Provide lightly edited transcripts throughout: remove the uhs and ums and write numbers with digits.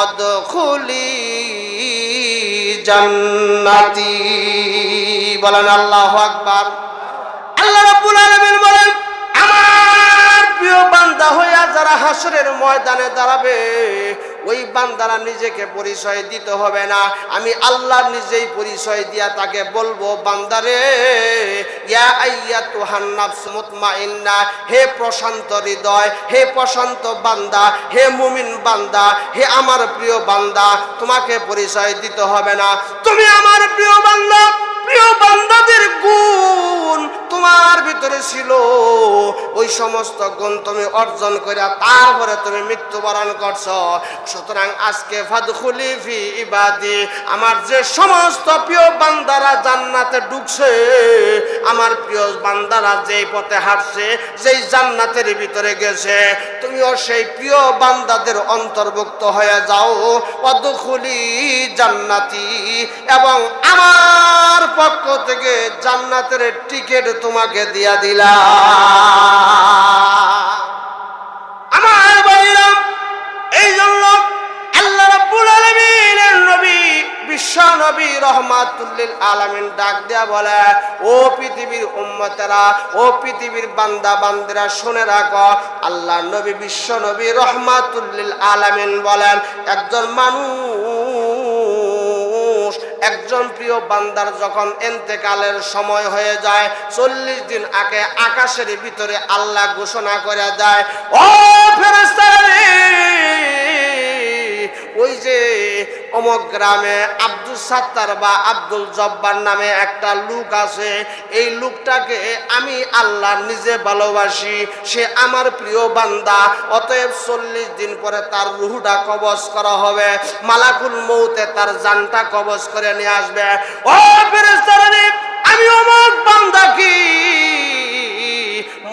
আদখুলি জান্নাতি। বলেন আল্লাহু আকবার। আল্লাহ রাব্বুল আলামিন বলেন, আমার প্রিয় বান্দা হইয়া যারা হাসরের ময়দানে দাঁড়াবে, ওই বান্দারা নিজেকে পরিচয় দিতে হবে না, আমি আল্লাহ নিজেই পরিচয় দিয়া তাকে বলবো, বান্দারে, ইয়া আইয়াতুহান নাফস মুতমাইন্না, হে প্রশান্ত হৃদয়, হে প্রশান্ত বান্দা, হে মুমিন বান্দা, হে আমার প্রিয় বান্দা, তোমাকে পরিচয় দিতে হবে না, তুমি আমার প্রিয় বান্দা। প্রিয় বান্দাদের গুণ তোমার ভিতরে ছিল, ওই সমস্ত গুণ তুমি অর্জন করে তারপরে তুমি মৃত্যুবরণ করছো। সুতরাং আজকে ফাদখুলি ফি ইবাদি, আমার যে সমস্ত প্রিয় বান্দারা জান্নাতে ঢুকছে, আমার প্রিয় বান্দারা যেই পথে হাঁটছে, যেই জান্নাতের ভিতরে গেছে, তুমিও সেই প্রিয় বান্দাদের অন্তর্ভুক্ত হয়ে যাও। ওয়াদখুলি জান্নাতি, এবং আমার পক্ষ থেকে জান্নাতের টিকিট তোমাকে দিয়া দিলাম। আমার ভাইরা, এই জন্য আল্লাহ রাব্বুল আলামিনের নবী, বিশ্ব নবী রহমাতুল লিল আলামিন ডাক দেয়া বলে, ও পৃথিবীর উম্মতেরা, ও পৃথিবীর বান্দা বান্দিরা, শুনে রাখো, আল্লাহ নবী বিশ্ব নবী রহমাতুল লিল আলামিন বলেন, একজন মানুষ, একজন প্রিয় বান্দার যখন ইন্তেকালের সময় হয়ে যায়, 40 দিন আগে আকাশের ভিতরে আল্লাহ ঘোষণা করে দেয়, ও ফেরেশতারা, ওই যে অমুক গ্রামে আব্দুল সাত্তার বা আব্দুল জব্বার নামে একটা লোক আছে, এই লোকটাকে আমি আল্লাহ নিজে ভালোবাসি, সে আমার প্রিয় বান্দা, অতএব 40 দিন পরে তার রূহটা কবজ করা হবে, মালাকুল মউতে তার জানটা কবজ করে নিয়ে আসবে। ও ফেরেশতারা, আমি অমুক বান্দাকে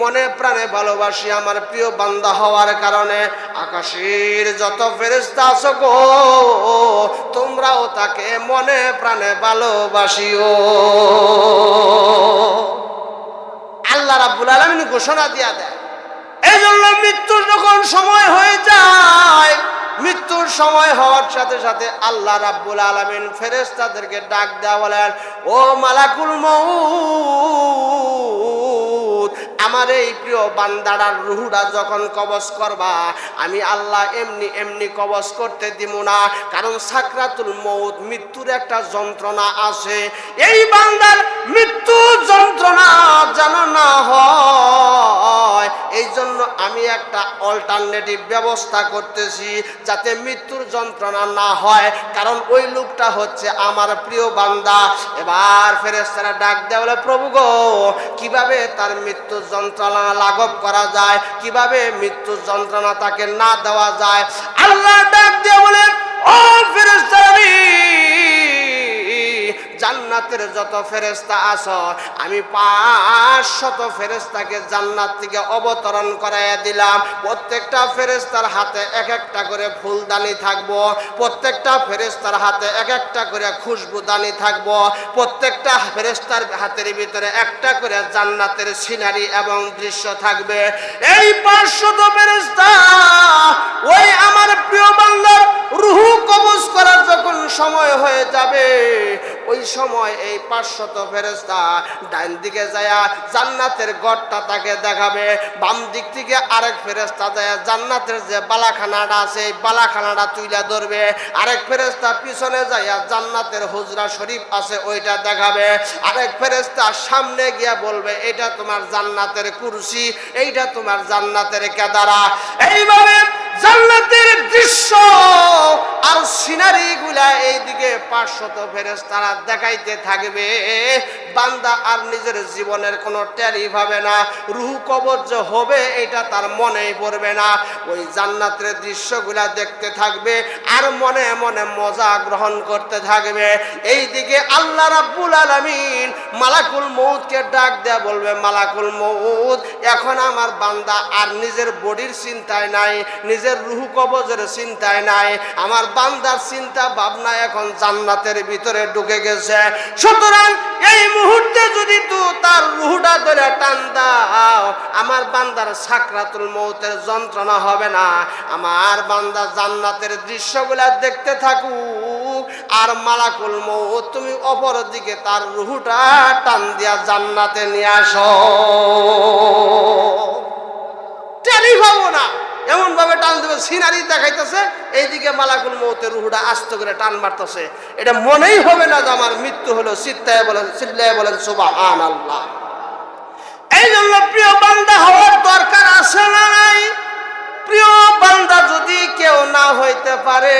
মনে প্রাণে ভালোবাসি, আমার প্রিয় বান্দা হওয়ার কারণে আকাশের যত ফেরেশতা আছো গো, তোমরাও তাকে মনে প্রাণে ভালোবাসিও। আল্লাহ রাব্বুল আলামিন ঘোষণা দিয়া দেয়। এই জন্য মৃত্যুর যখন সময় হয়ে যায়, মৃত্যুর সময় হওয়ার সাথে সাথে আল্লাহ রাব্বুল আলামিন ফেরেশতাদেরকে ডাক দেয়া বলেন, ও মালাকুল মউত, আমার এই প্রিয় বান্দাটার রূহটা যখন কবজ করবা, আমি আল্লাহ এমনি এমনি কবজ করতে দিব না, কারণ সাকরাতুল মউত, মৃত্যুর একটা যন্ত্রণা আছে, এই বান্দার মৃত্যু যন্ত্রণা যেন না হয়, এই জন্য আমি একটা অল্টারনেটিভ ব্যবস্থা করতেছি যাতে মৃত্যুর যন্ত্রণা না হয়, কারণ ওই লোকটা হচ্ছে আমার প্রিয় বান্দা। এবার ফেরেশতারা ডাক দেয়া বলে, প্রভু গো, কিভাবে তার মৃত্যুর যন্ত্রণা লাঘব করা যায়, কিভাবে মৃত্যুর যন্ত্রণা তাকে না দেওয়া যায়? আল্লাহ ডাক দিয়ে বলেন, ও ফেরেশতারা, জান্নাতের যত ফেরেশতা আছো, আমি 500 ফেরেশতাকে জান্নাত থেকে অবতরণ করাইয়া দিলাম। প্রত্যেকটা ফেরেশতার হাতে এক একটা করে ফুলদানি থাকবো, প্রত্যেকটা ফেরেশতার হাতে এক একটা করে খুশবুদানি থাকবো, প্রত্যেকটা ফেরেশতার হাতের ভিতরে একটা করে জান্নাতের সিনারি এবং দৃশ্য থাকবে। এই 500 ফেরেশতা ওই আমার প্রিয় বান্দার রূহ কবজ করার যখন সময় হয়ে যাবে, ওই সময় এই 500 ফেরেশতা ডান দিকে যায় জান্নাতের ঘরটা তাকে দেখাবে, বাম দিক থেকে আরেক ফেরেশতা যায় জান্নাতের যে বালাখানাটা আছে, এই বালাখানাটা তুইলা ধরবে, আরেক ফেরেশতা পিছনে যায় জান্নাতের হুজরা শরীফ আছে ওইটা দেখাবে, আরেক ফেরেশতা সামনে গিয়া বলবে, এটা তোমার জান্নাতের কুরসি, এইটা তোমার জান্নাতের কেদারা। এইভাবে জান্নাতের দৃশ্য আর সিনারি গুলা এইদিকে 500 ফেরেশতারা দেখাইতে থাকবে। বান্দা আর নিজের জীবনের কোনো টেরি পাবে না, রূহ কবজ হবে এটা তার মনেই পড়বে না। ওই জান্নাতের দৃশ্যগুলা দেখতে থাকবে আর মনে মনে মজা গ্রহণ করতে থাকবে। এইদিকে আল্লাহ রাব্বুল আলামিন মালাকুল মউতকে ডাক দেয়া বলবে, মালাকুল মউত, এখন আমার বান্দা আর নিজের বডির চিন্তায় নাই, নিজের রূহ কবজের চিন্তায় নাই, আমার বান্দার চিন্তা ভাবনা এখন জান্নাতের ভিতরে ঢুকে গেছে। সুতরাং এই মুহূর্তে যদি তার রূহটা ধরে টান দাও, আমার বান্দার সাকরাতুল মউতের যন্ত্রণা হবে না। আমার বান্দা জান্নাতের দৃশ্যগুলা দেখতে থাকুক, আর মালাকুল মউত তুমি অপর দিকে তার রূহটা টান দিয়া জান্নাতে নিয়ে আসো। টেরি পাবো না, এমন ভাবে টান দেবে, সিনারি দেখাইতেছে, এইদিকে মালাকুল মউতের রূহটা আস্তে করে টান মারতেছে। এটা মনেই হবে না যে আমার মৃত্যু হলো। চিল্লায় বলেন সুবহানাল্লাহ। এই জন্য প্রিয় বান্দা হওয়ার দরকার আছে না নাই? প্রিয় বান্দা যদি কেউ না হইতে পারে,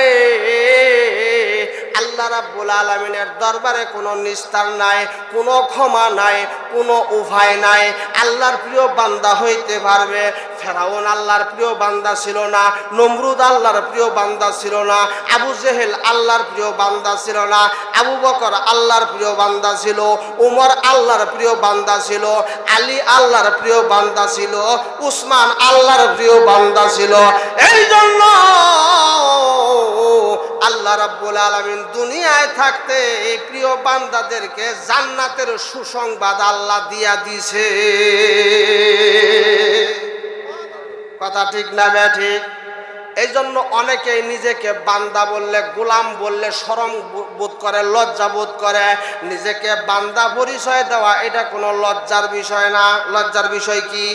আল্লাহ রাব্বুল আলামিনের দরবারে কোনো নিস্তার নাই, কোনো ক্ষমা নাই, কোনো উপায় নাই। আল্লাহর প্রিয় বান্দা হইতে পারবে। ফেরাউন আল্লাহর প্রিয় বান্দা ছিল না, নমরুদ আল্লাহর প্রিয় বান্দা ছিল না, আবু জেহেল আল্লাহর প্রিয় বান্দা ছিল না, আবু বকর আল্লাহর প্রিয় বান্দা ছিল, উমর আল্লাহর প্রিয় বান্দা ছিল, আলী আল্লাহর প্রিয় বান্দা ছিল, উসমান আল্লাহর প্রিয় বান্দা ছিল। এই জন্য আল্লাহ রাব্বুল আলামিন দুনিয়ায় থাকতে এই প্রিয় বান্দাদেরকে জান্নাতের সুসংবাদ আল্লাহ দিয়া দিছে। কথা ঠিক না ঠিক? এই জন্য অনেকেই নিজেকে বান্দা বললে, গোলাম বললে শরম বোধ করে, লজ্জা বোধ করে। নিজেকে বান্দা পরিচয় দেওয়া এটা কোনো লজ্জার বিষয় না। লজ্জার বিষয় কি?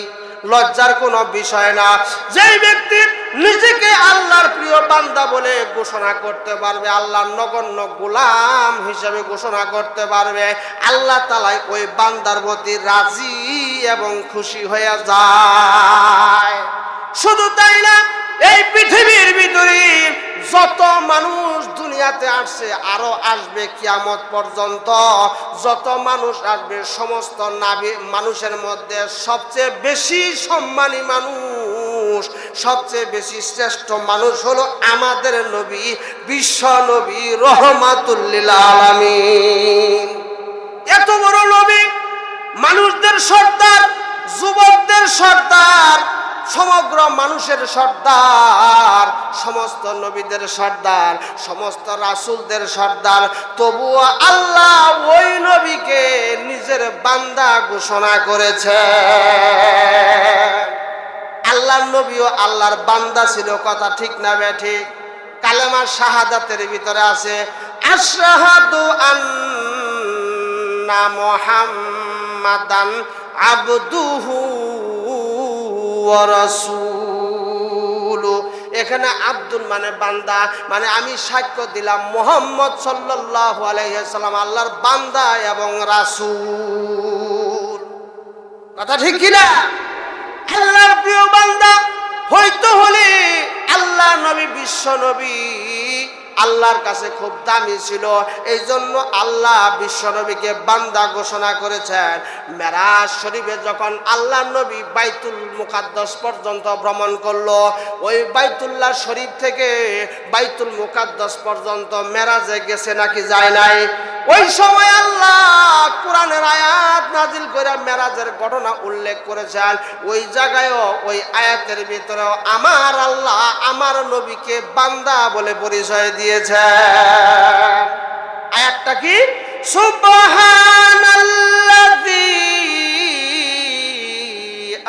লজ্জার কোনো বিষয় না। যেই ব্যক্তি নিজেকে আল্লাহর প্রিয় বান্দা বলে ঘোষণা করতে পারবে, আল্লাহর নগণ্য গোলাম হিসেবে ঘোষণা করতে পারবে, আল্লাহ তাআলা ওই বান্দার প্রতি রাজি এবং খুশি হয়ে যায়। শুধু তাই না, এই পৃথিবীর ভিতরে যত মানুষ দুনিয়াতে আসছে, আরো আসবে কিয়ামত পর্যন্ত, যত মানুষ আসবে, সমস্ত মানুষের মধ্যে সবচেয়ে বেশি সম্মানী মানুষ, সবচেয়ে বেশি শ্রেষ্ঠ মানুষ হলো আমাদের নবী, বিশ্ব নবী রহমাতুল লিল আলামিন। এত বড় নবী, মানুষদের সর্দার, যুবকদের সর্দার, সমগ্র মানুষের সর্দার, সমস্ত নবীদের সর্দার, সমস্ত রাসূলদের সর্দার, তবুও আল্লাহ ওই নবীকে নিজের বান্দা ঘোষণা করেছে। আল্লাহর নবীও আল্লাহর বান্দা ছিল। কথা ঠিক না ঠিক? কালেমা শাহাদাতের ভিতরে আছে আশহাদু আন্না মুহাম্মাদান আবদুহু ওয়া রাসূলু। এখানে আব্দুল মানে বান্দা, মানে আমি সাক্ষ্য দিলাম মুহাম্মদ সাল্লাল্লাহু আলাইহি সাল্লাম আল্লাহর বান্দা এবং রাসূল। কথা ঠিক কি না? আল্লাহর প্রিয় বান্দা হইতে হলে আল্লাহ নবী, বিশ্ব নবী আল্লাহর কাছে খুব দামি ছিল। এই জন্য আল্লাহ বিশ্ব নবীকে বান্দা ঘোষণা করেছেন। মেরাজ শরীফে যখন আল্লাহ নবী বাইতুল মুকাদ্দাস পর্যন্ত ভ্রমণ করলো, ওই বাইতুল্লাহ শরীফ থেকে বাইতুল মুকাদ্দাস পর্যন্ত মেরাজে গেছে নাকি যায় নাই? ওই সময় আল্লাহ কোরআনের আয়াত নাজিল করে মেরাজের ঘটনা উল্লেখ করেছেন। ওই জায়গায়ও ওই আয়াতের ভিতরেও আমার আল্লাহ আমার নবীকে বান্দা বলে পরিচয় দিয়েছে। আয়াতটা কি? সুবহানাল্লাযী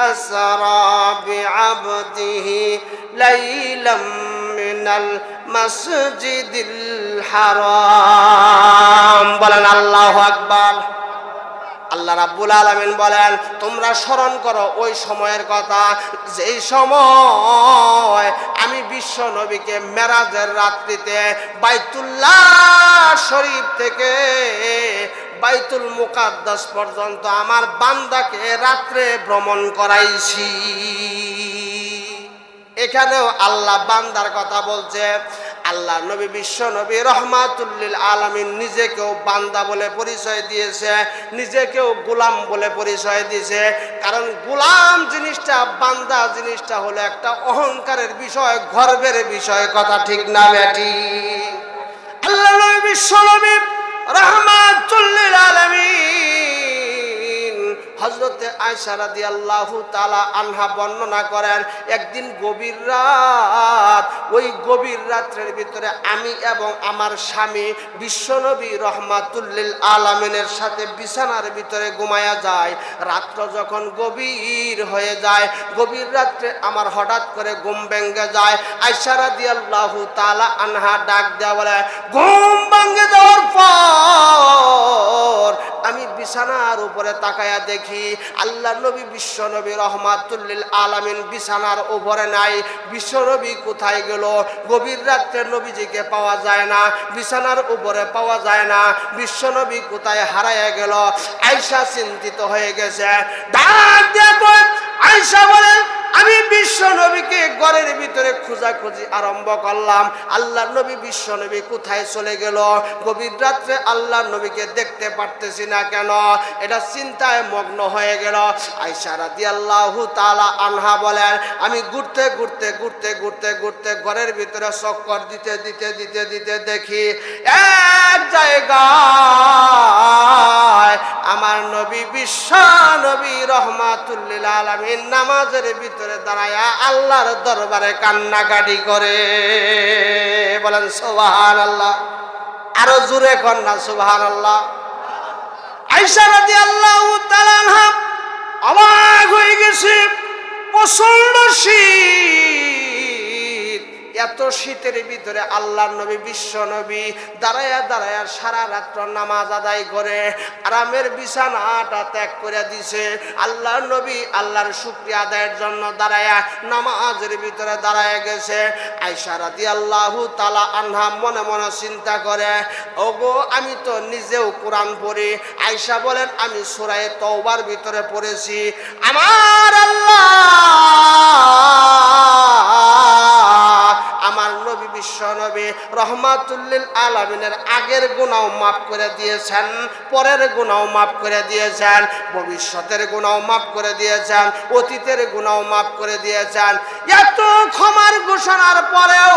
আসরা বিআবদিহি লাইলাম মিনাল মাসজিদিল হারাম। বলেন আল্লাহু আকবার। আল্লাহ রাব্বুল আলামিন বলেন, তোমরা স্মরণ করো ওই সময়ের কথা, যেই সময় আমি বিশ্ব নবীকে মেরাজের রাত্রিতে বাইতুল্লাহ শরীফ থেকে বাইতুল মুকাদ্দাস পর্যন্ত আমার বান্দাকে রাত্রে ভ্রমণ করাইছি। এখানেও আল্লাহ বান্দার কথা বলছে। আল্লাহ নবী, বিশ্ব নবী রহমাতুল লিল আলামিন নিজেকেও বান্দা বলে পরিচয় দিয়েছে, নিজেকেও গোলাম বলে পরিচয় দিয়েছে। কারণ গোলাম জিনিসটা, বান্দা জিনিসটা হলো একটা অহংকারের বিষয়, গর্বের বিষয়। কথা ঠিক না বেটি? আল্লাহ নবী, বিশ্ব নবী রহমাতুল লিল আলামিন হযরতে আয়েশা রাদিয়াল্লাহু তাআলা আনহা বর্ণনা করেন, একদিন গভীর রাত, ওই গভীর রাত্রের ভিতরে আমি এবং আমার স্বামী বিশ্বনবী রহমাতুল লিল আলামিনের সাথে বিছানার ভিতরে ঘুমায়া যায়। রাত্র যখন গভীর হয়ে যায়, গভীর রাত্রে আমার হঠাৎ করে ঘুম ভেঙে যায়। আয়েশা রাদিয়াল্লাহু তাআলা আনহা ডাক দেয়া বলে, ঘুম ভেঙে যাওয়ার পর আমি বিছানার উপরে তাকায়া দেখি আল্লাহ নবী বিশ্বনবী রহমাতুল লিল আলামিন বিছানার উপরে নাই। বিশ্বনবী কোথায় গেল? গভীর রাত্রে নবীজিকে পাওয়া যায় না, বিছানার উপরে পাওয়া যায় না, বিশ্বনবী কোথায় হারায়া গেল? আয়েশা চিন্তিত হয়ে গেছে। ডাক দিয়ে আয়েশা বলেন, আমি বিশ্ব নবীকে ঘরের ভিতরে খোঁজাখুঁজি আরম্ভ করলাম। আল্লাহ নবী বিশ্ব নবী কোথায় চলে গেল? গভীর রাত্রে আল্লাহ নবীকে দেখতে পারতেছি না কেন? এটা চিন্তায় মগ্ন হয়ে গেল। আয়েশা রাদিয়াল্লাহু তাআলা আনহা বলেন, আমি ঘুরতে ঘুরতে ঘুরতে ঘুরতে ঘুরতে ঘরের ভিতরে চক্কর দিতে দিতে দিতে দিতে দেখি এক জায়গায় আমার নবী বিশ্ব নবী রহমাতুল লিল আলামিন নামাজের ভিতরে দাঁড়ায়া আল্লাহর দরবারে কান্নাকাটি করে। বলেন সুবহানাল্লাহ। আরো জোরে কর না সুবহানাল্লাহ। আয়েশা রাদিয়াল্লাহু তাআলা আনহা অবাক হয়ে গেছে। প্রচন্ড শীত, এত শীতের ভিতরে আল্লাহর নবী বিশ্ব নবী দাঁড়ায়া দাঁড়ায়া সারা রাত্র নামাজ আদায় করে আরামের বিছানাটা ত্যাগ করে দিছে। আল্লাহর নবী আল্লাহর শুকরিয়া আদায়ের জন্য দাঁড়ায়া নামাজের ভিতরে দাঁড়ায় গেছে। আয়েশা রাদিয়াল্লাহু তাআলা আনহা মনে মনে চিন্তা করে, ওগো আমি তো নিজেও কোরআন পড়ি। আয়েশা বলেন, আমি সূরা তাওবার ভিতরে পড়েছি, আমার আল্লাহ আমার নবী বিশ্ব নবী রহমাতুল লিল আলামিনের আগের গুনাহ মাফ করে দিয়েছেন, পরের গুনাহ মাফ করে দিয়েছেন, ভবিষ্যতের গুনাহ মাফ করে দিয়েছেন, অতীতের গুনাহ মাফ করে দিয়েছেন। এত ক্ষমার ঘোষণার পরেও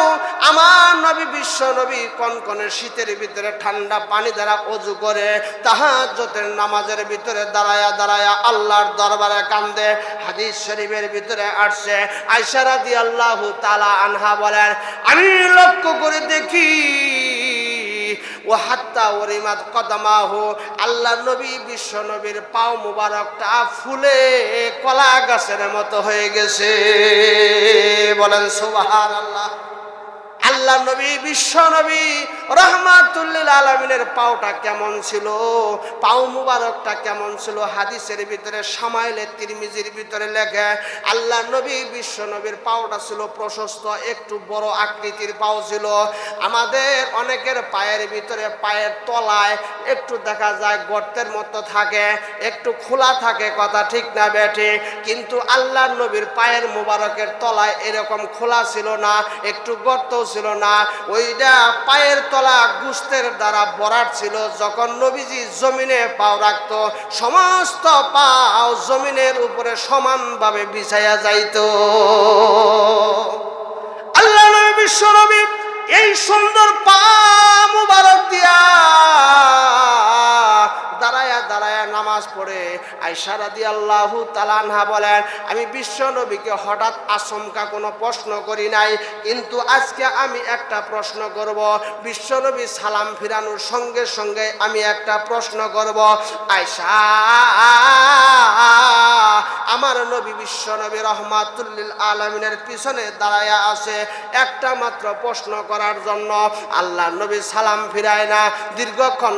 আমার নবী বিশ্ব নবী কনকনে শীতের ভিতরে ঠান্ডা পানি দ্বারা ওযু করে তাহাজ্জুদের নামাজের ভিতরে দাঁড়ায়া দাঁড়ায়া আল্লাহর দরবারে কান্দে। হাদিস শরীফের ভিতরে আসছে, আয়েশা রাদিয়াল্লাহু তাআলা আনহা বলেন, আমি লক্ষ্য করে দেখি ও হাত্তা ওরিমাত কদমাহু, আল্লাহ নবী বিশ্ব নবীর পাও মুবারকটা ফুলে কলা গাছের মতো হয়ে গেছে। বলেন সুবহানাল্লাহ। আল্লাহ নবী বিশ্ব নবী রহমাতুল লিল আলামিনের পাওটা কেমন ছিল, পাও মুবারকটা কেমন ছিল? হাদিসের ভিতরে শামাইলে তিরমিজির ভিতরে লেখে, আল্লাহ নবী বিশ্ব নবীর পাওটা ছিল প্রশস্ত, একটু বড় আকৃতির পাও ছিল। আমাদের অনেকের পায়ের ভিতরে পায়ের তলায় একটু দেখা যায় গর্তের মতো থাকে, একটু খোলা থাকে, কথা ঠিক না বেঠে? কিন্তু আল্লাহ নবীর পায়ের মুবারকের তলায় এরকম খোলা ছিল না, একটু গর্ত ছিল না। ওইটা পায়ের তলা গোশতের দ্বারা ভরাট ছিল। যখন নবীজি জমিনে পাও রাখত, সমস্ত পাও জমিনের উপরে সমানভাবে বিছায়া যাইত। আল্লাহ নবী বিশ্ব নবী এই সুন্দর পা মুবারক দিয়া দাঁড়ায়া দাঁড়ায়া নামাজ পড়ে আয়েশা রাদিয়াল্লাহু তাআলা আনহা বলেন, আমি বিশ্ব নবীকে হঠাৎ আচমকা কোনো প্রশ্ন করি নাই, কিন্তু আজকে আমি একটা প্রশ্ন করব। বিশ্ব নবী সালাম ফিরানোর সঙ্গে সঙ্গে আমি একটা প্রশ্ন করব। আয়েশা, আমার নবী বিশ্ব নবী রহমাতুল লিল আলামিনের পিছনে দাঁড়ায়া আছে একটা মাত্র প্রশ্ন করার জন্য। আল্লাহ নবী সালাম ফিরায় না, দীর্ঘক্ষণ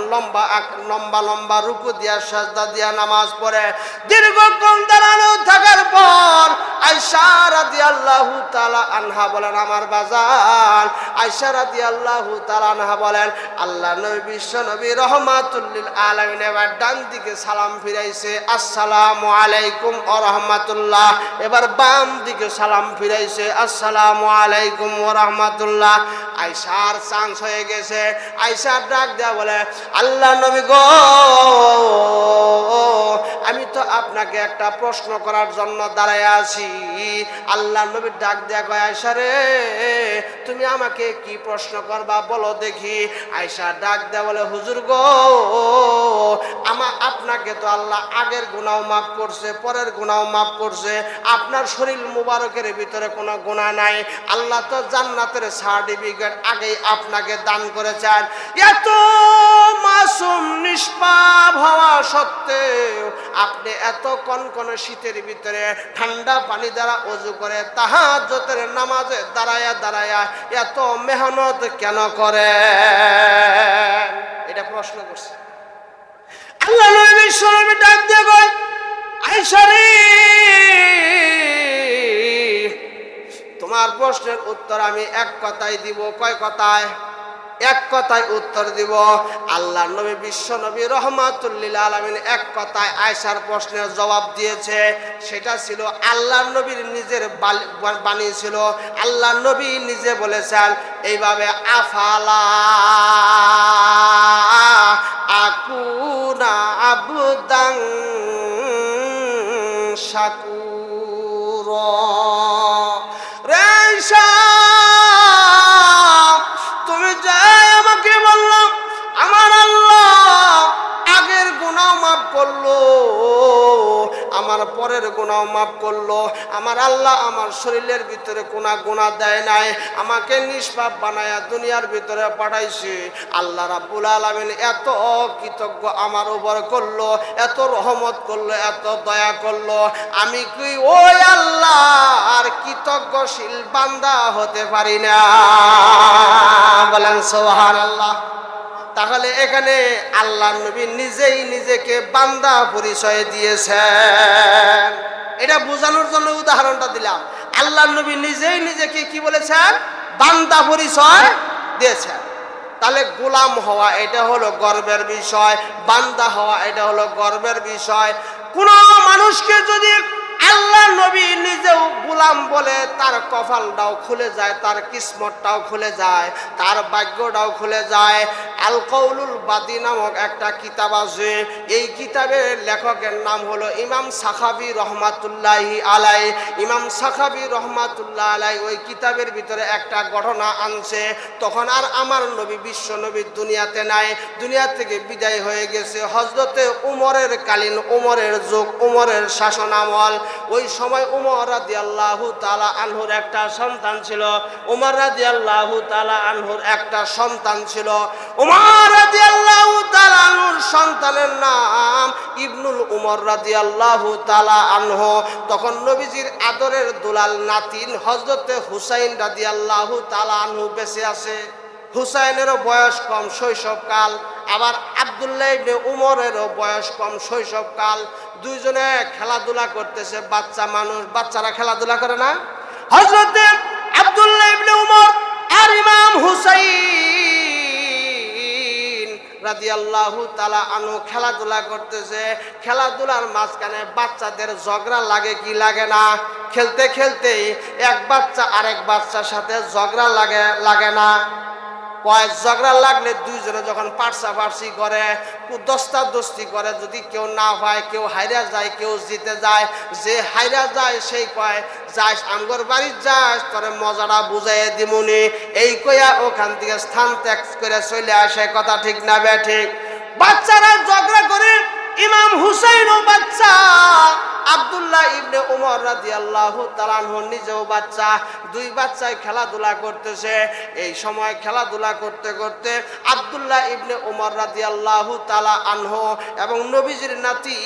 লম্বা লম্বা রুকু দিয়া সাজদা দিয়া নামাজ পড়ে। দীর্ঘক্ষণ দাঁড়ানো থাকার পর আয়েশা রাদিয়াল্লাহু তাআলা আনহা বলেন, আমার বাজান আয়েশা রাদিয়াল্লাহু তাআলা আনহা বলেন, আল্লাহ নবী বিশ্ব নবী রহমাতুল লিল আলামিন এবার ডান দিকে সালাম ফিরাইছে, আসসালামু আলাইকুম ওয়া রাহমাতুল্লাহ। এবার বাম দিকে সালাম ফিরাইছে, আসসালামু আলাইকুম ওয়া রাহমাতুল্লাহ। আয়েশার চান্স হয়ে গেছে। আয়েশা ডাক দেয়া বলে, আল্লাহ নবী গো, আমি তো আপনাকে একটা প্রশ্ন করার জন্য দাঁড়ায় আছি। আল্লাহ নবী ডাক দেয়া কয়, আয়েশা রে, তুমি আমাকে কি প্রশ্ন করবা বলো দেখি। আয়েশা ডাক দেয়া বলে, হুজুর গো, আপনাকে তো আল্লাহ আগের গুনাহ মাফ করছে, পরের গুনাহ মাফ করছে, আপনার শরীর মুবারকের ভিতরে কোনো গুনাহ নাই। আল্লাহ তো জান্নাতের সার্টিফিকেট আগেই আপনাকে দান করেছেন। এত মাসুম নিষ্পাপ হওয়া সত্ত্বেও আপনি এত কনকনে শীতের ভিতরে ঠান্ডা পানি দ্বারা ওযু করে তাহাজ্জুদের নামাজে দাঁড়ায়া দাঁড়ায়া এত মেহনত কেন করেন? এটা প্রশ্ন করছে। আল্লাহ নবী বিশ্বনবী ডাক দিয়ে কয়, আয়েশা রে, তোমার প্রশ্নের উত্তর আমি এক কথায় দিব। কয় কথায়? এক কথায় উত্তর দিব। আল্লাহ নবী বিশ্বনবী রাহমাতুল লিল আলামিন এক কথায় আয়েশার প্রশ্নের জবাব দিয়েছে। সেটা ছিল আল্লাহ নবীর নিজের বাণী ছিল। আল্লাহ নবী নিজে বলেছেন এইভাবে, আফালা আকুনা আবদান শাকুরা। রে আয়েশা, তুমি যাই আমাকে বললাম আমার আল্লাহ আগের গুনাহ মাফ করলো, আমার পরের গুনাহ মাফ করলো, আমার আল্লাহ আমার শরীরের ভিতরে কোনো গুনাহ দেয় নাই, আমাকে নিষ্পাপ বানায়া দুনিয়ার ভিতরে পাঠাইছে। আল্লাহ রাব্বুল আলামিন এত কৃতজ্ঞ আমার উপর করলো, এত রহমত করলো, এত দয়া করলো, আমি কি ওই আল্লাহর কৃতজ্ঞশীল বান্দা হতে পারি না? বলেন সুবহানাল্লাহ। তাহলে এখানে আল্লাহ নবী নিজেই নিজেকে বান্দা পরিচয় দিয়েছেন। এটা বোঝানোর জন্য উদাহরণটা দিলাম। আল্লাহ নবী নিজেই নিজেকে কি বলেছেন? বান্দা পরিচয় দিয়েছেন। তাহলে গোলাম হওয়া এটা হলো গর্বের বিষয়, বান্দা হওয়া এটা হলো গর্বের বিষয়। কোন মানুষকে যদি আল্লাহ নবী নিজেও গোলাম বলে, তার কপালটাও খুলে যায়, তার কিসমতটাও খুলে যায়, তার ভাগ্যটাও খুলে যায়। আল কৌলুল বাদী নামক একটা কিতাব আছে। এই কিতাবের লেখকের নাম হলো ইমাম সাখাবী রহমাতুল্লাহি আলাই। ইমাম সাখাবী রহমাতুল্লাহ আলাই ওই কিতাবের ভিতরে একটা ঘটনা আনছে। তখন আর আমার নবী বিশ্ব নবী দুনিয়াতে নাই, দুনিয়া থেকে বিদায় হয়ে গেছে। হযরতে উমরের কালীন, উমরের যুগ, উমরের শাসন আমল। ওই সময় উমর রাদিয়াল্লাহু তাআলা আনহুর একটা সন্তান ছিল। উমর রাদিয়াল্লাহু তাআলা আনহুর একটা সন্তান ছিল। উমর রাদিয়াল্লাহু তাআলা আনহুর সন্তানের নাম ইবনুল উমর রাদিয়াল্লাহু তাআলা আনহু। তখন নবীজির আদরের দুলাল নাতিন হযরতে হুসাইন রাদিয়াল্লাহু তাআলা আনহু বেঁচে আছে। হুসাইনেরও বয়স কম, শৈশবকাল। আবার আব্দুল্লাহ ইবনে উমরেরও বয়স কম, শৈশবকাল। দুইজনে খেলাধুলা করতেছে। বাচ্চা মানুষ, বাচ্চারা খেলাধুলা করে না? হযরতে আব্দুল্লাহ ইবনে উমর আর ইমাম হুসাইন রাদিয়াল্লাহু তাআলা আনহু খেলাধুলা করতেছে। খেলাধুলার মাঝখানে বাচ্চাদের ঝগড়া লাগে কি লাগে না? খেলতে খেলতে এক বাচ্চা আরেক বাচ্চার সাথে ঝগড়া লাগে না? ঝগড়া লাগলে দুইজনে যখন পার্সাপার্সি করে, দস্তাদস্তি করে, যদি কেউ না হয়, কেউ হাইরা যায়, কেউ জিতে যায়, যে হাইরা যায় সেই কয়, যাস আমগর বাড়ির যাস, তোরে মজাটা বুঝাই দিমুনি, এই কইয়া ওখান থেকে স্থান ত্যাগ করে চলে আসে। কথা ঠিক না বেঠিক? বাচ্চারা ঝগড়া করে। ইমাম হুসাইনও বাচ্চা, আব্দুল্লাহ ইবনে উমর রাদিয়াল্লাহু তাআলা আনহু নিজেও বাচ্চা। দুই বাচ্চায় খেলাধুলা করতেছে। এই সময় খেলাধুলা করতে করতে আব্দুল্লাহ ইবনে উমর রাদিয়াল্লাহু তাআলা আনহু এবং নবীজির নাতি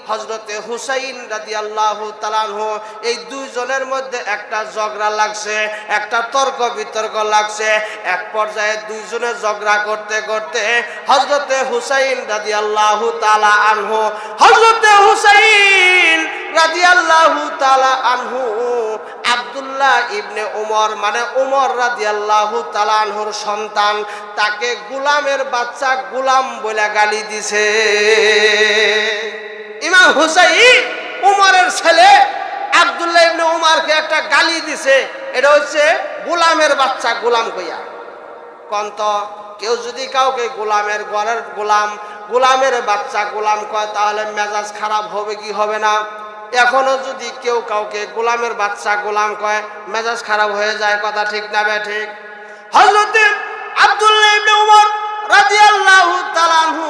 হযরতে হুসাইন রাদিয়াল্লাহু তাআলা আনহু, এই দুইজনের মধ্যে একটা ঝগড়া লাগছে, একটা তর্ক বিতর্ক লাগছে। এক পর্যায়ে দুইজনে ঝগড়া করতে করতে হযরতে হুসাইন রাদিয়াল্লাহু তাআলা আনহু, হযরতে হুসাইন রাদিয়াল্লাহু তাআলা আনহু আব্দুল্লাহ ইবনে উমর মানে উমর রাদিয়াল্লাহু তাআলা আনহুর সন্তান, তাকে গোলামের বাচ্চা, গোলাম বলে গালি দিছে। ইমাম হুসাইন উমরের ছেলে আব্দুল্লাহ ইবনে উমরকে একটা গালি দিছে। এটা হচ্ছে গোলামের বাচ্চা, গোলাম কইয়া। কন্ত কেউ যদি কাউকে গোলামের ঘরের গোলাম, গোলামের বাচ্চা গোলাম কয় তাহলে মেজাজ খারাপ হবে কি হবে না? এখনো যদি কেউ কাউকে গোলামের বাচ্চা গোলাম কয় মেজাজ খারাপ হয়ে যায়, কথা ঠিক না বে ঠিক? হযরত আব্দুল্লাহ ইবনে উমর রাদিয়াল্লাহু তাআলা আনহু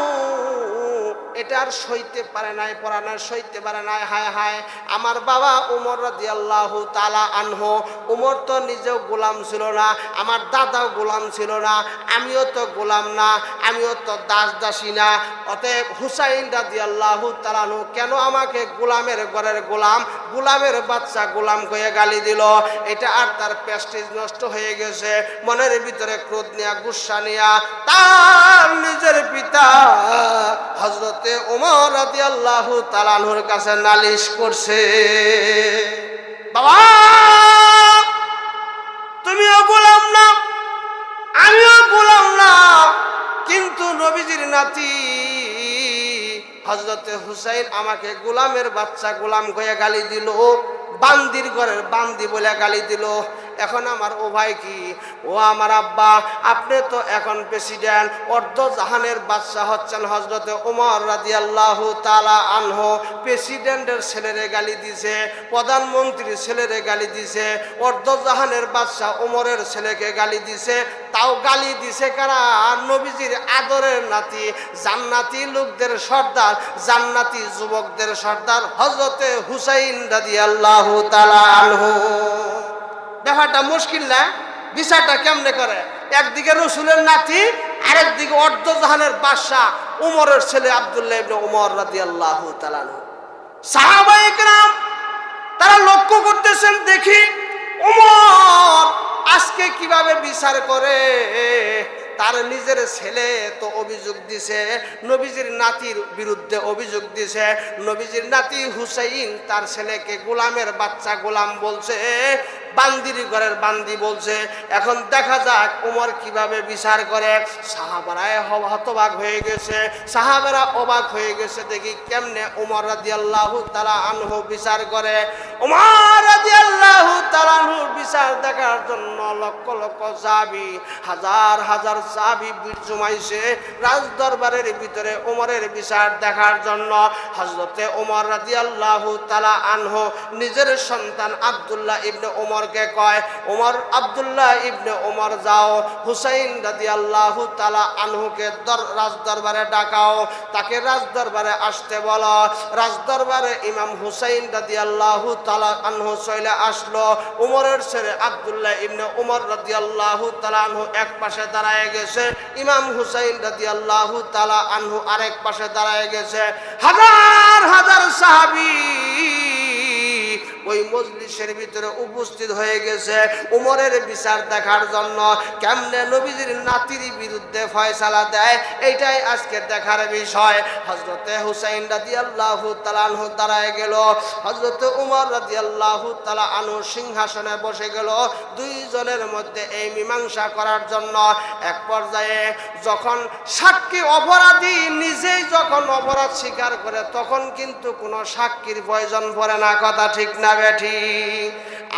এটা আর সইতে পারে নাই, পরাণের সইতে পারে নাই। হায় হায়, আমার বাবা উমর রাদিয়াল্লাহু তাআলা আনহু, উমর তো নিজেও গোলাম ছিল না, আমার দাদাও গোলাম ছিল না, আমিও তো গোলাম না, আমিও তো দাস দাসী না। অতএব হুসাইন রাদিয়াল্লাহু তাআলা আনহু কেন আমাকে গোলামের ঘরের গোলাম, গোলামের বাচ্চা গোলাম কয়ে গালি দিল? এটা আর তার প্রেস্টিজ নষ্ট হয়ে গেছে। মনের ভিতরে ক্রোধ নিয়া, গুসা নিয়া তার নিজের পিতা হযরত ওমর রাদিয়াল্লাহু তাআলা আনহুর কাছে নালিশ করছে, বাবা তুমিও গোলাম না, আমিও গোলাম না, কিন্তু নবীজির নাতি হযরত হুসাইন আমাকে গোলামের বাচ্চা গোলাম কয়ে গালি দিল, বান্দির ঘরের বান্দি বলে গালি দিল। এখন আমার ও ভাই কি, ও আমার আব্বা, আপনি তো এখন প্রেসিডেন্ট, অর্ধ জাহানের বাদশা হচ্ছেন হযরত ওমর রাদিয়াল্লাহু তাআলা আনহু। প্রেসিডেন্টের ছেলেরে গালি দিছে, প্রধানমন্ত্রীর ছেলেরে গালি দিছে, অর্ধ জাহানের বাদশা ওমরের ছেলেকে গালি দিছে। তাও গালি দিছে কারা? নবীজির আদরের নাতি, জান্নাতি লোকদের সর্দার, জান্নাতি যুবকদের সর্দার হযরত হুসাইন রাদিয়াল্লাহু তাআলা আনহু। ব্যাপারটা মুশকিল না? বিচারটা কেমনে করে? একদিকে রসুলের নাতি, আরেকদিকে অর্ধ জাহানের বাদশা উমরের ছেলে আব্দুল্লাহ ইবনে উমর রাদিয়াল্লাহু তাআলা আনহু। সাহাবায়ে কেরাম তারা লক্ষ্য করতেছেন, দেখি উমর আজকে কিভাবে বিচার করে। তার নিজের ছেলে তো অভিযোগ দিছে, নবীজির নাতির বিরুদ্ধে অভিযোগ দিছে। নবীজির নাতি হুসাইন তার ছেলেকে গোলামের বাচ্চা গোলাম বলছে, বান্দির ঘরের বান্দি বলছে। এখন দেখা যাক ওমর কিভাবে বিচার করে। সাহাবারা হতবাক হয়ে গেছে, সাহাবারা অবাক হয়ে গেছে, দেখি কেমনে ওমর রাদিয়াল্লাহু তাআলা আনহু বিচার করে। ওমর রাদিয়াল্লাহু তাআলা আনহুর বিচার দেখার জন্য লক্ষ লক্ষ সাহাবী, হাজার হাজার সাহাবী ভিড় জমাইছে রাজ দরবারের ভিতরে ওমরের বিচার দেখার জন্য। হযরতে ওমর রাদিয়াল্লাহু তাআলা আনহু নিজের সন্তান আব্দুল্লাহ ইবনে ওমরকে কয়, ওমর, আব্দুল্লাহ ইবনে ওমর যাও, হুসাইন রাদিয়াল্লাহু তাআলা আনহুকে রাজ দরবারে ডাকাও, তাকে রাজ দরবারে আসতে বলো। রাজ দরবারে ইমাম হুসাইন রাদিয়াল্লাহু তাআলা আনহু চলে আসলো। ওমরের ছেলে আব্দুল্লাহ ইবনে ওমর রাদিয়াল্লাহু তাআলা আনহু এক পাশে দাঁড়ায় গেছে, ইমাম হুসাইন রাদিয়াল্লাহু তাআলা আনহু আরেক পাশে দাঁড়ায় গেছে। হাজার হাজার সাহাবী ওই মজলিসের ভিতরে উপস্থিত হয়ে গেছে উমরের বিচার দেখার জন্য। কেমনে নবীজির নাতির বিরুদ্ধে ফয়সালা দেয়, এইটাই আজকে দেখার বিষয়। হযরতে হুসাইন রাদিয়াল্লাহু তাআলা আনহু দাঁড়ায় গেল, হযরতে উমর রাদিয়াল্লাহু তাআলা আনহু সিংহাসনে বসে গেল, দুইজনের মধ্যে এই মীমাংসা করার জন্য। এক পর্যায়ে যখন সাক্ষী অপরাধী নিজেই যখন অপরাধ স্বীকার করে, তখন কিন্তু কোনো সাক্ষীর প্রয়োজন পড়ে না, কথা ঠিক না বেঠি?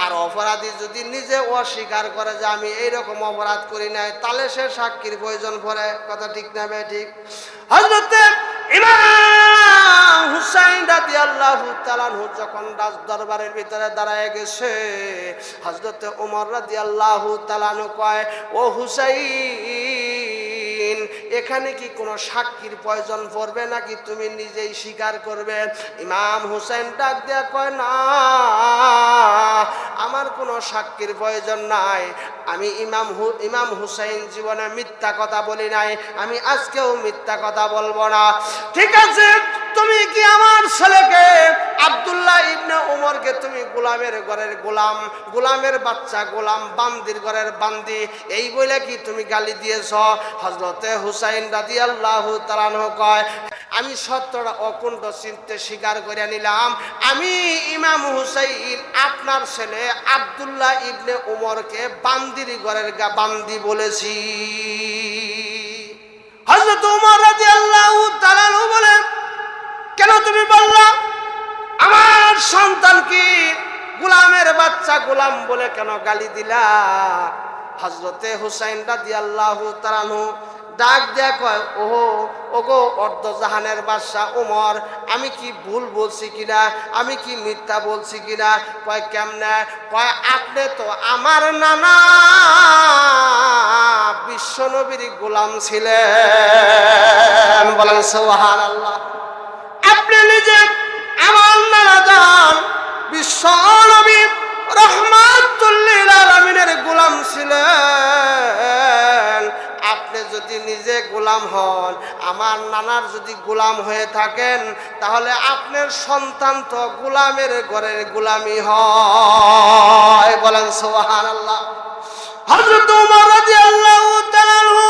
আর অপরাধী যদি নিজে অস্বীকার করে যে আমি এইরকম অপরাধ করি নাই, তাহলে সে সাক্ষীর প্রয়োজন পড়ে, কথা ঠিক না বেঠি? হযরতে ইমাম হুসাইন রাদিয়াল্লাহু তাআলা আনহু যখন রাজ দরবারের ভিতরে দাঁড়ায় গেছে, হযরতে ওমর রাদিয়াল্লাহু তাআলা আনহু কয়, ও হুসাইন, এখানে কি কোনো সাক্ষীর প্রয়োজন পড়বে নাকি তুমি নিজেই স্বীকার করবে? ইমাম হুসাইন ডাক দেয়া কয়, না, আমার কোনো সাক্ষীর প্রয়োজন নাই। আমি ইমাম হুসাইন জীবনে মিথ্যা কথা বলি নাই, আমি আজকেও মিথ্যা কথা বলবো না। ঠিক আছে, তুমি কি আমার ছেলেকে আব্দুল্লাহ ইবনে ওমরকে তুমি গোলামের ঘরের গোলাম, গোলামের বাচ্চা গোলাম, বান্দির ঘরের বান্দি, এই বলে কি তুমি গালি দিয়েছ? হযরতে হুসাইন রাদিয়াল্লাহু তাআলা আনহু কয়, আমি সত্যটা অকুণ্ঠ চিন্তে স্বীকার করে নিলাম, আমি ইমাম হুসাইন আপনার ছেলে আব্দুল্লাহ ইবনে ওমরকে বান্দির ঘরের বান্দি বলেছি। হযরত ওমর রাদিয়াল্লাহু তাআলা আনহু বলেন, কেন তুমি বললা? আমার সন্তান কি গোলামের বাচ্চা গোলাম বলে কেন গালি দিলা? হযরতে হুসাইন রাদিয়াল্লাহু তাআলা আনহু ডাক দেয়া কয়, ওহো ওগো অর্ধজাহানের বাদশাহ ওমর, আমি কি ভুল বলছি কিনা, আমি কি মিথ্যা বলছি কিনা? কয় কেমনে? কয় আপনি তো আমার নানা বিশ্বনবীর গোলাম ছিলেন। বলেন সুবহানাল্লাহ। আপনি নিজে আমার নানা যান বিশ্বনবী রাহমাতুল লিল আলামিনের গোলাম ছিলেন। আপনি যদি নিজে গোলাম হন, আমার নানার যদি গোলাম হয়ে থাকেন, তাহলে আপনার সন্তান তো গোলামের ঘরের গোলামি হয়। বলেন সুবহানাল্লাহ। হযরত ওমর রাদিয়াল্লাহু তাআলা আনহু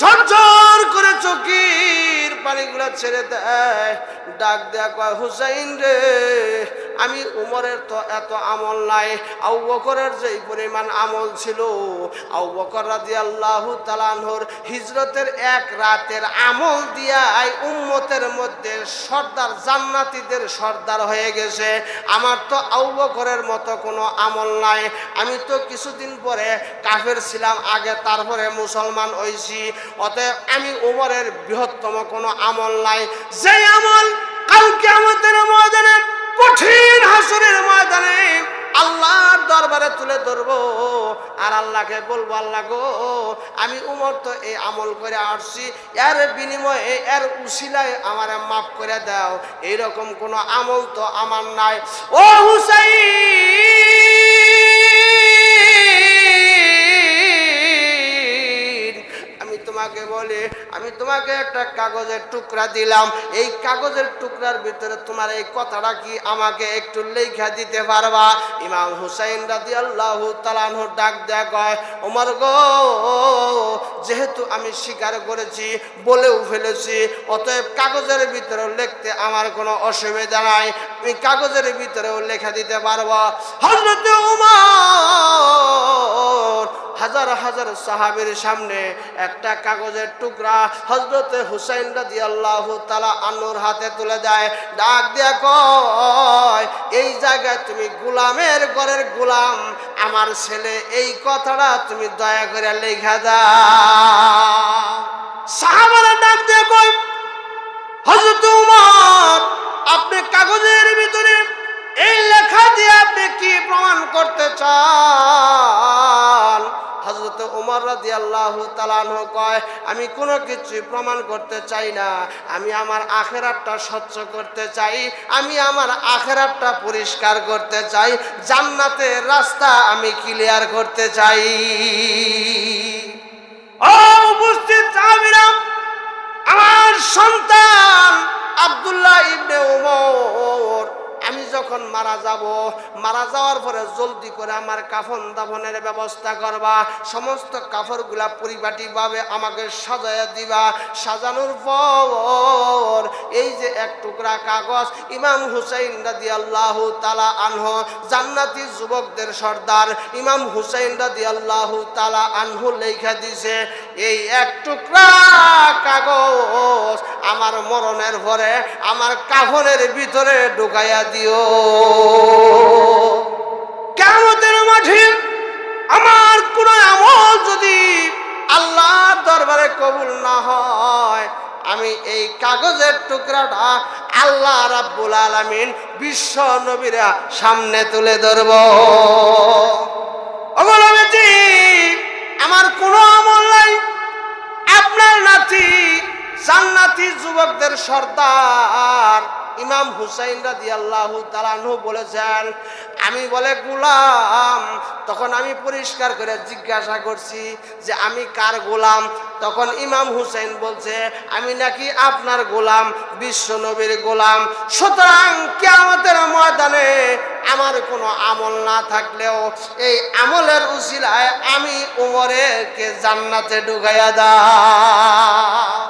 ঝরঝর করে চোখের পানিগুলো ছেড়ে দেয়, ডাক দেয়া কয়, হুসাইন রে, আমি উমরের তো এত আমল নাই, আবু বকরের যেই পরিমাণ আমল ছিল, আবু বকর রাদিয়াল্লাহু তাআলা আনহুর হিজরতের এক রাতের আমল দিয়া এই উম্মতের মধ্যে সর্দার, জান্নাতীদের সর্দার হয়ে গেছে। আমার তো আবু বকরের মতো কোনো আমল নাই। আমি তো কিছুদিন পরে কাফের ছিলাম আগে, তারপরে মুসলমান হইছি। অতএব আমি উমরের বৃহত্তম কোনো আমল নাই, যে আমল কাল কিয়ামতের ময়দানে, কঠিন হাসরের ময়দানে আল্লাহর দরবারে তুলে ধরবো, আর আল্লাহকে বলবো, আল্লাহ গো, আমি উমর তো এই আমল করে আসছি, এর বিনিময়ে, এর উসিলায় আমারে মাফ করে দাও। এইরকম কোনো আমল তো আমার নাই। ও হুসাইন, আমি তোমাকে বলি, আমি তোমাকে একটা কাগজের টুকরা দিলাম, এই কাগজের টুকরার ভিতরে তোমার এই কথাটা কি আমাকে একটু লেখা দিতে পারবা? ইমাম হুসাইন রাদিয়াল্লাহু তাআলা আনহু ডাক দেয়া কয়, ওমর গো, যেহেতু আমি স্বীকার করেছি, বলেও ফেলেছি, অতএব কাগজের ভিতরেও লিখতে আমার কোনো অসুবিধা নাই, আমি কাগজের ভিতরেও লেখা দিতে পারবো। হযরত ওমর হাজার হাজার সাহাবীর সামনে একটা কাগজের টুকরা হযরতে হুসাইন রাদিয়াল্লাহু তাআলা আনহুর হাতে তুলে দেয়, ডাক দিয়া কয়, এই জায়গায় তুমি গোলামের ঘরের গোলাম, আমার ছেলে, এই কথাটা তুমি দয়া করে লেখা দাও। সাহাবারা ডাক দিয়া কয়, হযরত ওমর, আপনি কাগজের ভিতরে এই লেখা দিয়ে আপনি কি প্রমাণ করতে চান? হযরত ওমর রাদিয়াল্লাহু তাআলা আনহু কয়, আমি কোনো কিছু প্রমাণ করতে চাই না, আমি আমার আখিরাতটা স্বচ্ছ করতে চাই, আমি আমার আখিরাতটা পরিষ্কার করতে চাই, জান্নাতের রাস্তা আমি ক্লিয়ার করতে চাই। ও উপস্থিত সাহাবীরা, আমার সন্তান আব্দুল্লাহ ইবনে ওমর, আমি যখন মারা যাব, মারা যাওয়ার পরে জলদি করে আমার কাফন দাফনের ব্যবস্থা করবা, সমস্ত কাপড়গুলা পরিপাটিভাবে আমাকে সাজায়া দিবা। সাজানোর পর এই যে এক টুকরা কাগজ ইমাম হুসাইন রাদিয়াল্লাহু তাআলা আনহু, জান্নাতি যুবকদের সর্দার ইমাম হুসাইন রাদিয়াল্লাহু তাআলা আনহু লেখা দিছে, এই এক টুকরা কাগজ আমার মরণের পরে আমার কাফনের ভিতরে ঢুকাইয়া দিও। কিয়ামতের মাঠে আমার কোন আমল যদি আল্লাহর দরবারে কবুল না হয়, আমি এই কাগজের টুকরাটা আল্লাহ রাব্বুল আলামিন বিশ্ব নবীরা সামনে তুলে ধরব। ওগোলামেজি, আমার কোনো আমল নাই, আপনার নাতি জান্নাতি যুবকদের সর্দার ইমাম হুসাইন রাদিয়াল্লাহু তাআলা আনহু বলেছেন, আমি বলে গোলাম। তখন আমি পরিষ্কার করে জিজ্ঞাসা করছি যে আমি কার গোলাম? তখন ইমাম হুসাইন বলছে, আমি নাকি আপনার গোলাম, বিশ্ব নবীর গোলাম। সুতরাং কিয়ামতের ময়দানে আমার কোনো আমল না থাকলেও এই আমলের উসিলায় আমি উমরকে জান্নাতে ঢুকাইয়া দাও।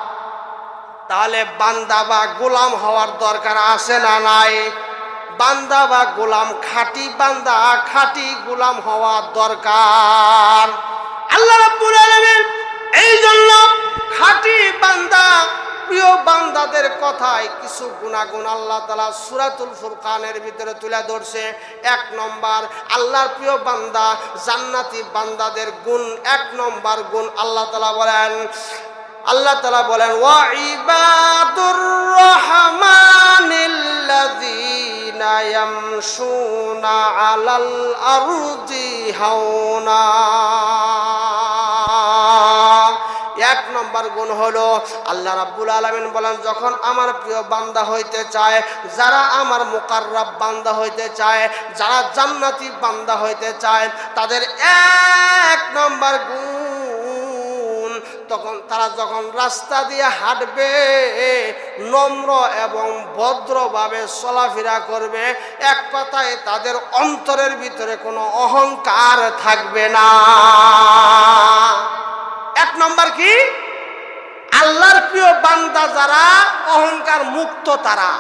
তাহলে বান্দা বা গোলাম হওয়ার দরকার আছে না নাই? বান্দা বা গোলাম, খাঁটি বান্দা খাঁটি গোলাম হওয়ার দরকার। আল্লাহ রাব্বুল আলামিন এই জন্য খাঁটি বান্দা, প্রিয় বান্দা বান্দাদের কথায় কিছু গুণাগুণ আল্লাহ তাআলা সূরাতুল ফুরকানের ভিতরে তুলে ধরছে। 1 নম্বর, আল্লাহর প্রিয় বান্দা জান্নাতি বান্দাদের গুণ, 1 নম্বর গুণ আল্লাহ তাআলা বলেন ওয়া ইবাদুর রহমানিল্লাযীনা ইয়ামশুনা আলাল আরদি হাওনা। 1 নম্বর গুণ হলো আল্লাহ রাব্বুল আলামিন বলেন, যখন আমার প্রিয় বান্দা হইতে চায়, যারা আমার মুকাররাব বান্দা হইতে চায়, যারা জান্নাতি বান্দা হইতে চায়, তাদের 1 নম্বর গুণ, তখন তারা যখন রাস্তা দিয়ে হাঁটবে নম্র এবং ভদ্রভাবে চলাফেরা করবে। এক কথায় তাদের অন্তরের ভিতরে কোনো অহংকার থাকবে না। 1 নম্বর কি? আল্লাহর প্রিয় বান্দা যারা অহংকার মুক্ত, তারা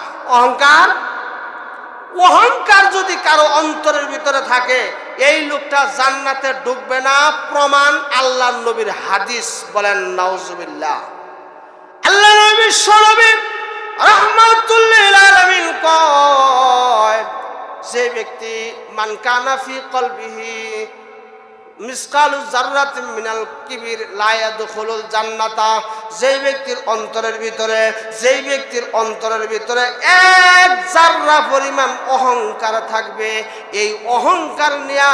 অহংকার যদি কারো অন্তরের ভিতরে থাকে, এই লোকটা জান্নাতে ঢুকবে না। প্রমাণ আল্লাহর নবীর হাদিস, বলেন নাউজুবিল্লাহ। আল্লাহর নবী সনবী রাহমাতুল লিল আলামিন কয়, যে ব্যক্তি মান কানা ফি কলবিহি মিসকালু যাররাতিন মিনাল কিবির লা ইয়াদখুলুল জান্নাতা, যেই ব্যক্তির অন্তরের ভিতরে 1 জাররা পরিমাণ অহংকার থাকবে, এই অহংকার নিয়ে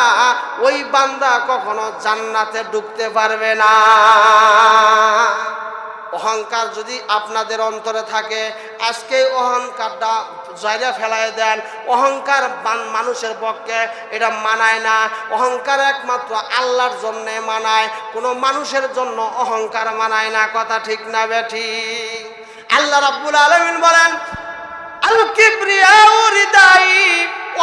ওই বান্দা কখনো জান্নাতে ঢুকতে পারবে না। অহংকার যদি আপনাদের অন্তরে থাকে, আজকে অহংকারটা জায়গা ফেলায় দেন। অহংকার মানুষের পক্ষে এটা মানায় না। অহংকার একমাত্র আল্লাহর জন্য মানায়, কোনো মানুষের জন্য অহংকার মানায় না। কথা ঠিক না বেঠিক? আল্লাহ রাব্বুল আলামিন বলেন, আল কিবরিয়াউ রিদাই,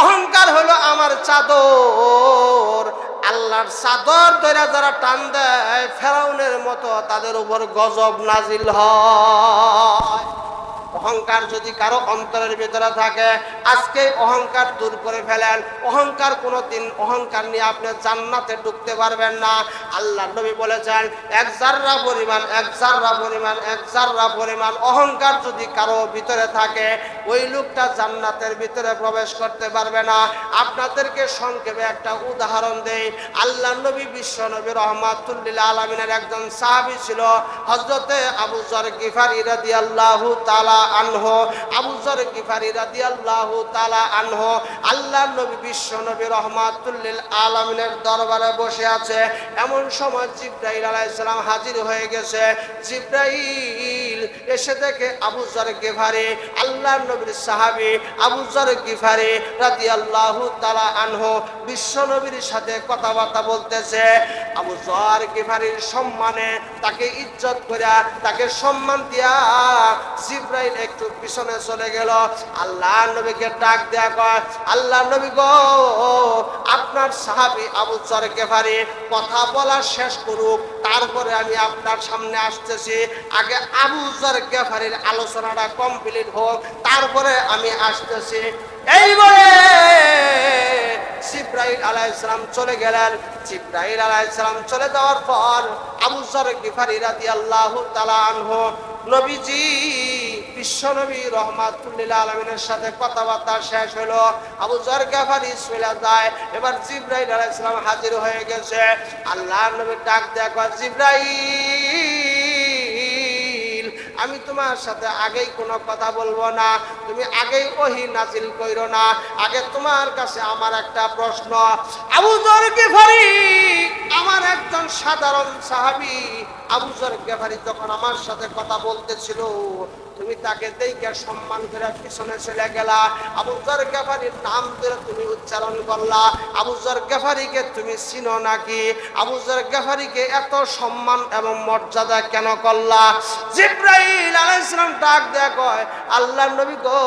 অহংকার হলো আমার চাদর। আল্লাহর চাদর ধরে যারা টান দেয়, ফেরাউনের মতো তাদের উপর গজব নাজিল হয়। অহংকার যদি কারো অন্তরের ভিতরে থাকে, আজকে অহংকার দূর করে ফেলেন। অহংকার কোনোদিন, অহংকার নিয়ে আপনি জান্নাতে ঢুকতে পারবেন না। আল্লাহর নবী বলেছেন, 1 জাররা পরিমাণ অহংকার যদি কারো ভিতরে থাকে, ওই লোকটা জান্নাতের ভিতরে প্রবেশ করতে পারবে না। আপনাদেরকে সংক্ষেপে একটা উদাহরণ দেই। আল্লাহর নবী বিশ্ব নবী রাহমাতুল লিল আলামিনের একজন সাহাবী ছিল, হযরতে আবু যর গিফারী রাদিয়াল্লাহু তাআলা আনহু। আবু যর গিফারী রাদিয়াল্লাহু তাআলা আনহু আল্লাহর নবী বিশ্ব নবী রাহমাতুল লিল আলামিনের দরবারে বসে আছে। এমন সময় জিবরাইল আলাইহিস সালাম হাজির হয়ে গেছে। জিবরাইল এসে দেখে আবু যর গিফারী, আল্লাহর নবীর সাহাবী আবু যর গিফারী রাদিয়াল্লাহু তাআলা আনহু বিশ্ব নবীর সাথে কথাবার্তা বলতেছে। আবু যর গিফারীর সম্মানে, তাকে ইজ্জত কইরা, তাকে সম্মান দিয়া জিবরাইল একটু পিছনে চলে গেল। আল্লাহর নবীকে ডাক দেয়া কয়, আল্লাহর নবী গো, আপনার সাহাবী আবু যর গিফারী কথা বলা শেষ করুক, তারপরে আমি আপনার সামনে আসতেছি। আগে আবু যর গিফারীর আলোচনাটা কমপ্লিট হোক, তারপরে আমি আসতেছি। এই বলে জিবরাইল আলাইহিস সালাম চলে গেলেন। জিবরাইল আলাইহিস সালাম চলে যাওয়ার পর আবু যর গিফারী রাদিয়াল্লাহু তাআলা আনহু নবীজি বিশ্বনবী রাহমাতুল লিল আলামিনের সাথে কথাবার্তা শেষ হলো। আবু যর গিফারী চলে যায়। এবার জিবরাইল আলাইহিস সালাম হাজির হয়ে গেছে। আল্লাহর নবী ডাক দেয়া কয়, জিবরাইল, আমি তোমার সাথে আগেই কোনো কথা বলবো না, তুমি আগেই ওহী নাজিল কইরো না। আগে তোমার কাছে আমার একটা প্রশ্ন। আবু যর গিফারী আমার একজন সাধারণ সাহাবী। আবু যর গিফারী যখন আমার সাথে কথা বলতেছিল, তুমি তাকে দেখে সম্মান করে পিছনে চলে গেলা। আবু যর গিফারীর নাম ধরে তুমি উচ্চারণ করলা। আবু যর গিফারীকে তুমি চিনো নাকি? আবু যর গিফারীকে এত সম্মান এবং মর্যাদা কেন করলা? জিবরাইল আলাইহিস সালাম ডাক দেয়া কয়, আল্লাহর নবী গো,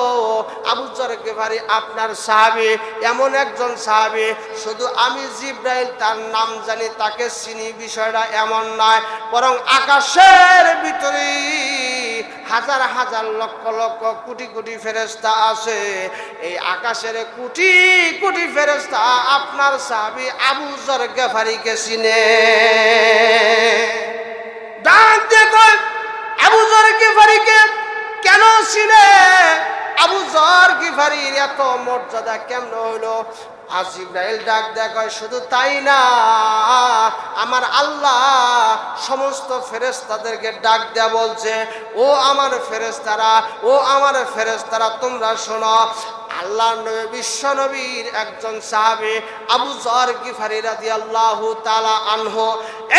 আবু যর গিফারী আপনার সাহাবী, এমন একজন সাহাবী, শুধু আমি জিবরাইল তার নাম জানি, তাকে চিনি, বিষয়টা এমন নয়। বরং আকাশের ভিতরে হাজার হাজার লক্ষ লক্ষ কোটি কোটি ফেরেশতা আছে। এই আকাশের কোটি কোটি ফেরেশতা আপনার সাহাবী আবু যর গিফারীকে চিনে। ডাক দিয়ে কয়, আবু যর গিফারীকে কেন মর্যাদা কেমন হইলো? আর জিবরাইল ডাক দেয় কয় শুধু তাই না, আমার আল্লাহ সমস্ত ফেরেশতাদেরকে ডাক দেয়া বলছে, ও আমার ফেরেশতারা, ও আমার ফেরেশতারা, তোমরা শোনো, আল্লাহর নবী বিশ্ব নবীর একজন সাহাবী আবু যর গিফারি রাদিয়াল্লাহু তাআলা আনহু,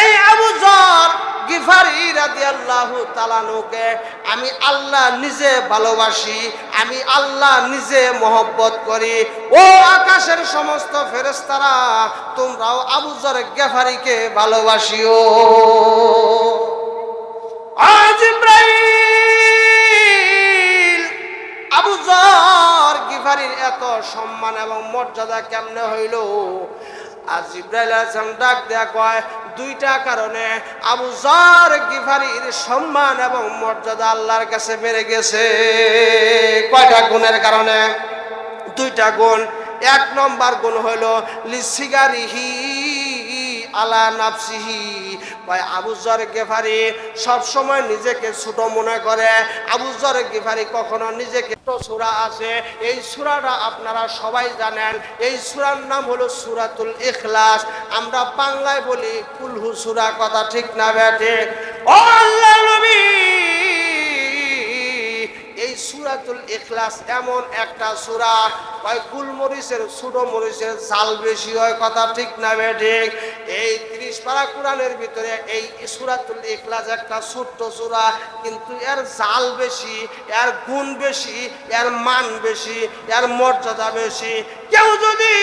এই আবু যর গিফারি রাদিয়াল্লাহু তাআলা আনহুকে আমি আল্লাহ নিজে ভালোবাসি, আমি আল্লাহ নিজে মহব্বত করি। ও আকাশের সমস্ত ফেরেশতারা, তোমরাও আবু যর গিফারিকে ভালোবাসিও। আজ জিবরাইল আবু যর গিফারির এত সম্মান এবং মর্যাদা কেমনে হইল? আর জিবরাইল আলাইহিস সালাম ডাক দেয়া কয় দুইটা কারণে আবু যর গিফারির সম্মান এবং মর্যাদা আল্লাহর কাছে বেড়ে গেছে। কয়টা গুণের কারণে? দুইটা গুণ। এক নম্বর গুণ হইল লিসিগারিহি আলা নাফসিহি, ভাই আবু যর গিফারি সব সময় নিজেকে ছোট মনে করে। আবু যর গিফারি কখনো নিজেকে সূরা আছে, এই সূরাটা আপনারা সবাই জানেন, এই সূরার নাম হলো সূরাতুল ইখলাস। আমরা বাংলায় বলি কুলহু সূরা, কথা ঠিক না বেঠে? ও আল্লাহর নবী, এই সূরাতুল ইখলাস এমন একটা সূরা, ওই গুলমরিচের ছোট মরিচের ঝাল বেশি হয়, কথা ঠিক না বেঠিক? এই 30 পারা কোরআনের ভিতরে এই সূরাতুল ইখলাস একটা ছোট্ট সূরা, কিন্তু এর ঝাল বেশি, এর গুণ বেশি, এর মান বেশি, এর মর্যাদা বেশি। কেউ যদি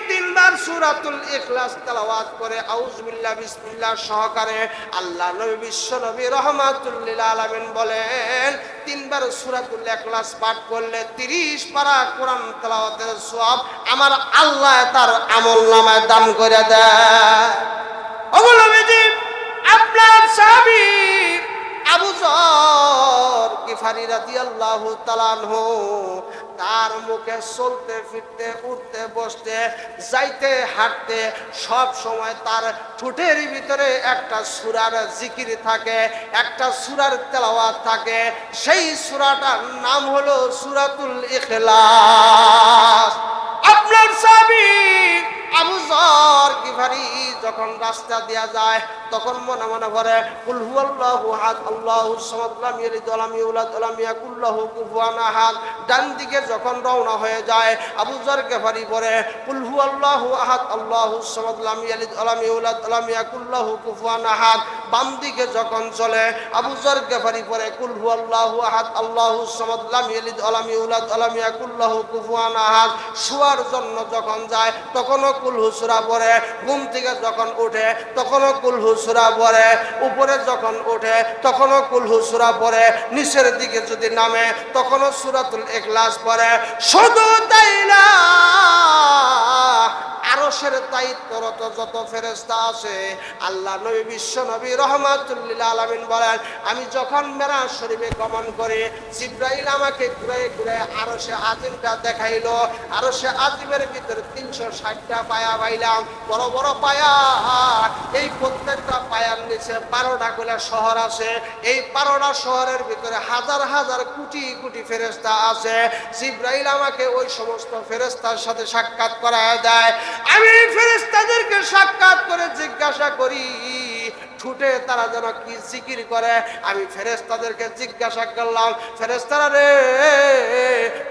3 বার সূরাতুল ইখলাস তেলাওয়াত করে আউযু বিল্লাহ বিসমিল্লাহ সহকারে, আল্লাহ নবী বিশ্ব নবী রাহমাতুল লিল আলামিন বলেন 3 বার সূরাতুল ইখলাস পাঠ করলে 30 পারা কোরআন তেলাওয়াতের সওয়াব আমার আল্লাহ তার আমলনামায় দান করে দেয়। ওগুলো নবীজি আপনার সাহাবী আবু যর গিফারি রাদিয়াল্লাহু তাআলা আনহু, তার মুখে চলতে ফিরতে উঠতে বসতে যাইতে হাঁটতে সব সময় তার ঠোঁটের ভিতরে একটা সূরার জিকির থাকে, একটা সূরার তেলাওয়াত থাকে। সেই সূরাটার নাম হলো সূরাতুল ইখলাস। আপনার সাহাবী আবু যর গিফারি যখন রাস্তা দেয়া যায় তখন মনে মনে করে কুল হুয়াল্লাহু আহাদ আল্লাহুস সামাদ লাম ইয়ালিদ ওয়া লাম ইউলাদ ওয়া লাম ইয়াকুল লাহু কুফুয়ান আহাদ। ডান দিকে যখন রওনা হয়ে যায় আবু যর গিফারি পড়ে কুল হুয়াল্লাহু আহাদ আল্লাহুস সামাদ লাম ইয়ালিদ ওয়া লাম ইউলাদ ওয়া লাম ইয়াকুল লাহু কুফুয়ান আহাদ। বাম দিকে যখন চলে আবু যর গিফারি পড়ে কুল হুয়াল্লাহু আহাদ আল্লাহুস সামাদ লাম ইয়ালিদ ওয়া লাম ইউলাদ ওয়া লাম ইয়াকুল লাহু কুফুয়ান আহাদ। শোয়ার জন্য যখন যায় তখনও কুলহু সূরা পড়ে, ঘুম থেকে যখন ওঠে তখনও কুলহু সূরা পড়ে, উপরে যখন ওঠে তখনও কুলহু সূরা পড়ে, নিচের দিকে যদি নামে তখনও সূরাতুল ইখলাস পড়ে। শুধু তাই না, আরশের দায়িত্বরত যত ফেরেশতা আছে, আল্লাহ নবী বিশ্ব নবী রাহমাতুল লিল আলামিন বলেন আমি যখন মেরাজ শরীফে গমন করি জিবরাইল আমাকে ঘুরে ঘুরে আরশে আজিমটা দেখাইলো। আরশে আজিমের ভিতরে 360টা পায়া পাইলাম, বড় বড় পায়া। এই প্রত্যেকটা পায়ার নিচে 12টা করে শহর আছে। এই 12টা শহরের ভিতরে হাজার হাজার কোটি কোটি ফেরেশতা আছে। জিবরাইল আমাকে ওই সমস্ত ফেরেশতার সাথে সাক্ষাৎ করায় দেয়। আমি ফেরেশতাদেরকে সাক্ষাৎ করে জিজ্ঞাসা করি ঠোঁটে তারা যেন কি জিকির করে। আমি ফেরেশতাদেরকে জিজ্ঞাসা করলাম ফেরেশতারা রে,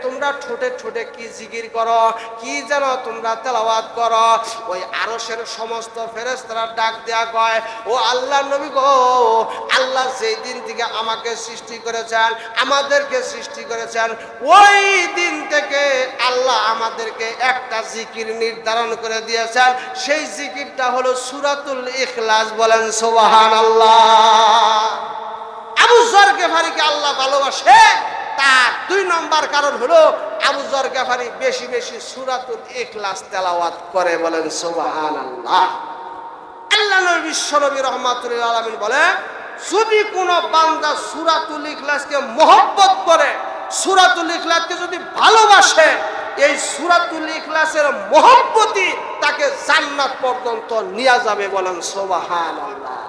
তোমরা ঠোঁটে ঠোঁটে কি জিকির করো, কি যেন তোমরা তেলাওয়াত করো? ওই আরশের সমস্ত ফেরেশতারা ডাক দেয়া কয় ও আল্লাহর নবী গো, আল্লাহ যেই দিন থেকে আমাকে সৃষ্টি করেছেন, আমাদেরকে সৃষ্টি করেছেন, ওই দিন থেকে আল্লাহ আমাদেরকে একটা জিকির নির্ধারণ করে দিয়েছেন। সেই জিকিরটা হলো সূরাতুল ইখলাস। বলেন সুবহানাল্লাহ। আবু যর গিফারিকে আল্লাহ ভালোবাসে, তার 2 নম্বর কারণ হলো আবু যর গিফারি বেশি বেশি সূরাতুল ইখলাস তেলাওয়াত করে। বলেন সুবহানাল্লাহ। আল্লাহ নবী বিশ্ব নবী রাহমাতুল লিল আলামিন বলে যদি কোনো বান্দা সূরাতুল ইখলাসকে মহব্বত করে, সূরাতুল ইখলাসকে যদি ভালোবাসে, এই সূরাতুল ইখলাসের মহব্বতই তাকে জান্নাত পর্যন্ত নিয়ে যাবে। বলেন সুবহানাল্লাহ।